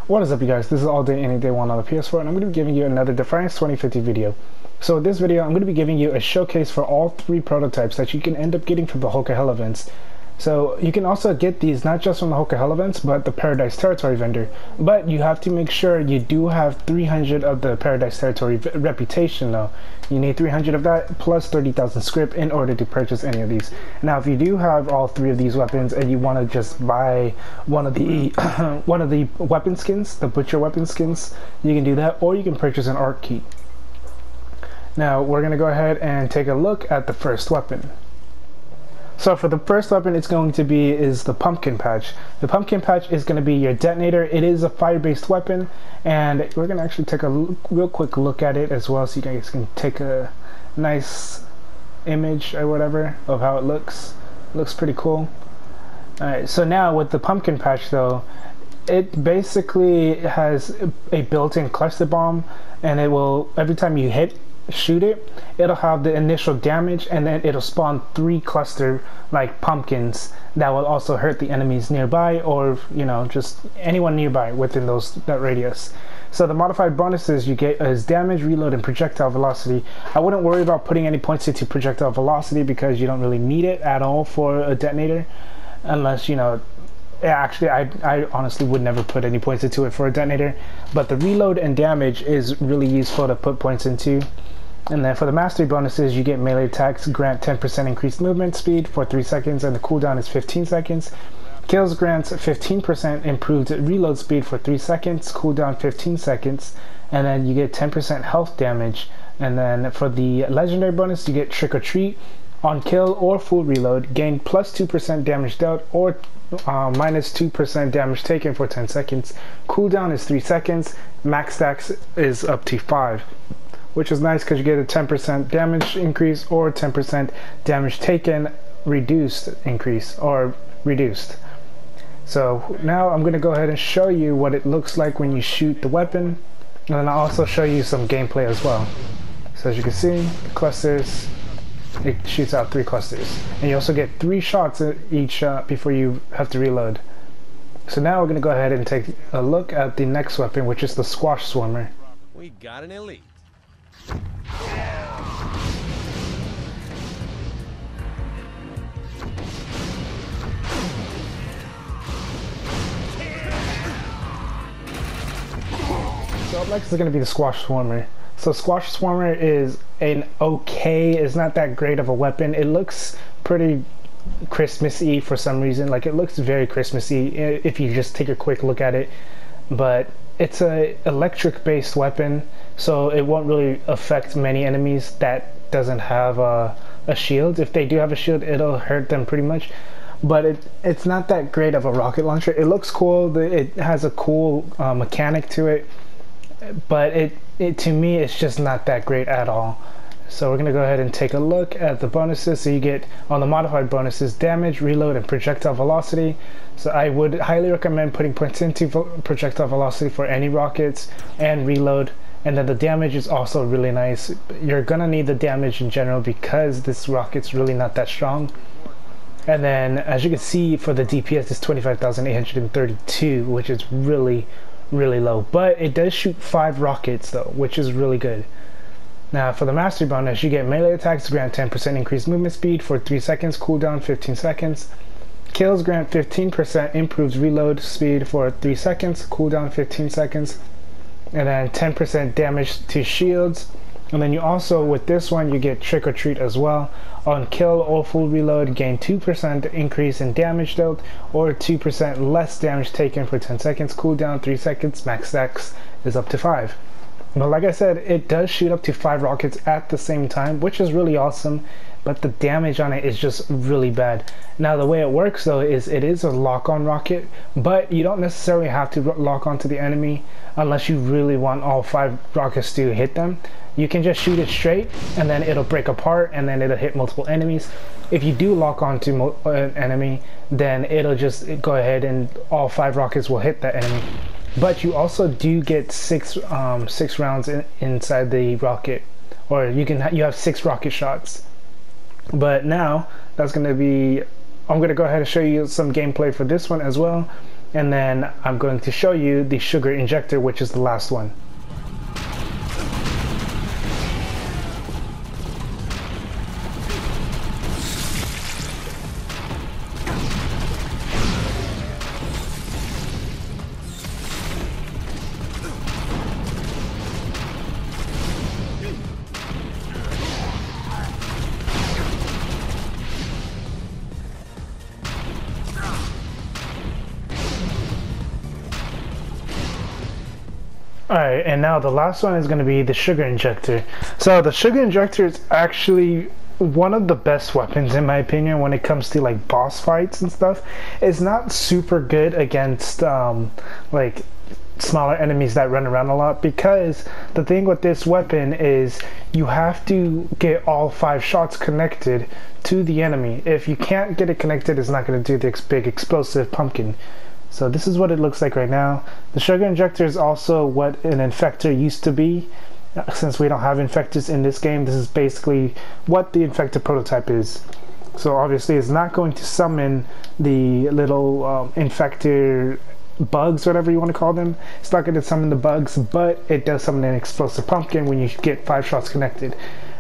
What is up, you guys? This is All Day Any Day 1 on the PS4, and I'm going to be giving you another Defiance 2050 video. So in this video, I'm going to be giving you a showcase for all 3 prototypes that you can end up getting from the Hulk Hell events. So you can also get these not just from the Hulk Hell events, but the Paradise Territory vendor. But you have to make sure you do have 300 of the Paradise Territory reputation though. You need 300 of that plus 30,000 script in order to purchase any of these. Now if you do have all 3 of these weapons and you want to just buy one of the one of the weapon skins, the butcher weapon skins, you can do that, or you can purchase an art key. Now we're going to go ahead and take a look at the first weapon. So for the first weapon, it's going to be the pumpkin patch. The pumpkin patch is going to be your detonator. It is a fire-based weapon, and we're going to actually take a real quick look at it as well, so you guys can take a nice image or whatever of how it looks. It looks pretty cool. Alright, so now with the pumpkin patch though, it basically has a built-in cluster bomb, and it will, every time you shoot it, it'll have the initial damage, and then it'll spawn 3 cluster like pumpkins that will also hurt the enemies nearby, or you know, just anyone nearby within that radius. So the modified bonuses you get is damage, reload, and projectile velocity. I wouldn't worry about putting any points into projectile velocity because you don't really need it at all for a detonator, unless, you know, actually I honestly would never put any points into it for a detonator. But the reload and damage is really useful to put points into. And then for the mastery bonuses, you get melee attacks grant 10% increased movement speed for 3 seconds, and the cooldown is 15 seconds. Kills grants 15% improved reload speed for 3 seconds, cooldown 15 seconds, and then you get 10% health damage. And then for the legendary bonus, you get trick or treat on kill or full reload, gain plus 2% damage dealt or minus 2% damage taken for 10 seconds. Cooldown is 3 seconds, max stacks is up to 5. Which is nice because you get a 10% damage increase or 10% damage taken reduced increase or reduced. So now I'm going to go ahead and show you what it looks like when you shoot the weapon, and then I'll also show you some gameplay as well. So as you can see, the clusters, it shoots out 3 clusters, and you also get 3 shots each before you have to reload. So now we're going to go ahead and take a look at the next weapon, which is the Squash Swarmer. We got an elite. So up next is going to be the Squash Swarmer. So Squash Swarmer is it's not that great of a weapon. It looks pretty Christmassy for some reason. Like, it looks very Christmassy if you just take a quick look at it. But it's a electric based weapon, so it won't really affect many enemies that doesn't have a shield. If they do have a shield, it'll hurt them pretty much. But it's not that great of a rocket launcher. It looks cool. It has a cool mechanic to it, but it to me it's just not that great at all. So we're going to go ahead and take a look at the bonuses. So you get, on the modified bonuses, damage, reload, and projectile velocity. So I would highly recommend putting points into projectile velocity for any rockets and reload. And then the damage is also really nice. You're going to need the damage in general because this rocket's really not that strong. And then as you can see, for the DPS it's 25,832, which is really low. But it does shoot 5 rockets though, which is really good. Now for the mastery bonus, you get melee attacks grant 10% increased movement speed for 3 seconds, cooldown 15 seconds. Kills grant 15% improved reload speed for 3 seconds, cooldown 15 seconds. And then 10% damage to shields. And then you also, with this one, you get trick or treat as well. On kill or full reload, gain 2% increase in damage dealt or 2% less damage taken for 10 seconds, cooldown 3 seconds, max stacks is up to 5. But like I said, it does shoot up to 5 rockets at the same time, which is really awesome, but the damage on it is just really bad. Now the way it works though is it is a lock-on rocket, but you don't necessarily have to lock onto the enemy unless you really want all 5 rockets to hit them. You can just shoot it straight and then it'll break apart and then it'll hit multiple enemies. If you do lock onto an enemy, then it'll just go ahead and all 5 rockets will hit that enemy. But you also do get 6 rounds inside the rocket, or you have 6 rocket shots. But now that's going to be, I'm going to go ahead and show you some gameplay for this one as well. and then I'm going to show you the sugar injector, which is the last one. Alright, and now the last one is going to be the sugar injector. So the sugar injector is actually one of the best weapons in my opinion when it comes to like boss fights and stuff. It's not super good against like smaller enemies that run around a lot, because the thing with this weapon is you have to get all 5 shots connected to the enemy. If you can't get it connected, it's not going to do the big explosive pumpkin. So this is what it looks like right now. The sugar injector is also what an infector used to be. Since we don't have infectors in this game, this is basically what the infector prototype is. So obviously it's not going to summon the little infector bugs, whatever you want to call them. It's not going to summon the bugs, but it does summon an explosive pumpkin when you get 5 shots connected.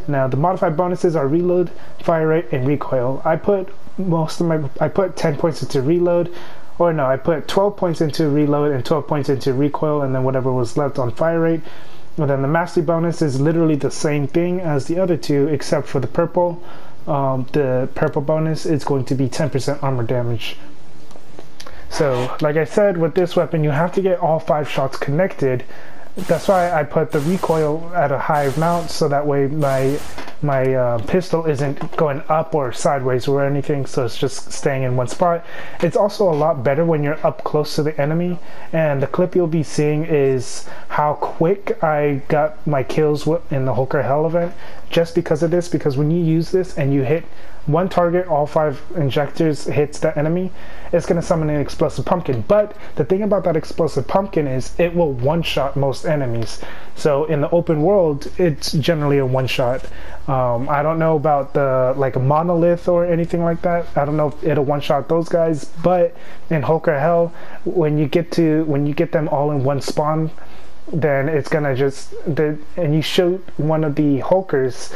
Now the modified bonuses are reload, fire rate, and recoil. I put 10 points into reload. Or no, I put 12 points into reload and 12 points into recoil, and then whatever was left on fire rate. And then the mastery bonus is literally the same thing as the other two, except for the purple. The purple bonus is going to be 10% armor damage. So, like I said, with this weapon, you have to get all 5 shots connected. That's why I put the recoil at a high amount, so that way my pistol isn't going up or sideways or anything, so it's just staying in one spot. It's also a lot better when you're up close to the enemy, and the clip you'll be seeing is how quick I got my kills in the Hulker Hell event, just because of this. Because when you use this and you hit one target, all 5 injectors hits the enemy, it's going to summon an explosive pumpkin. But the thing about that explosive pumpkin is it will one-shot most enemies. So in the open world, it's generally a one-shot. I don't know about the like a monolith or anything like that. I don't know if it'll one-shot those guys. But in Hulker Hell, when you get them all in one spawn, then it's gonna and you shoot one of the Hulkers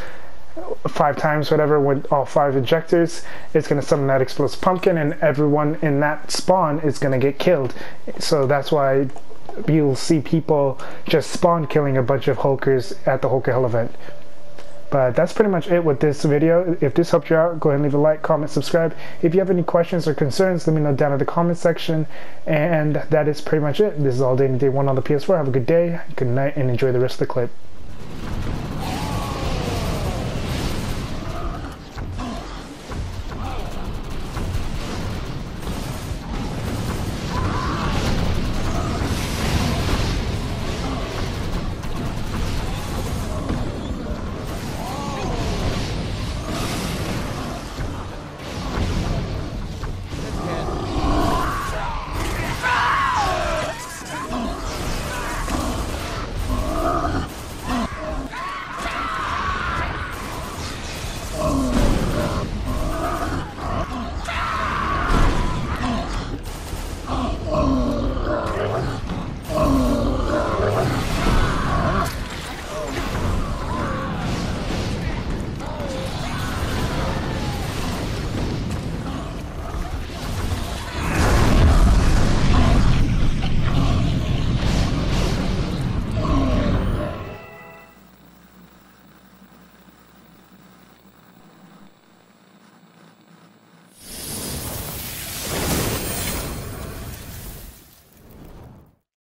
5 times, whatever, with all 5 injectors, it's going to summon that explosive pumpkin, and everyone in that spawn is going to get killed. So that's why you'll see people just spawn killing a bunch of Hulkers at the Hulker Hell event. But that's pretty much it with this video. If this helped you out, go ahead and leave a like, comment, subscribe. If you have any questions or concerns, let me know down in the comment section. And that is pretty much it. This is all day and day one on the PS4. Have a good day, good night, and enjoy the rest of the clip.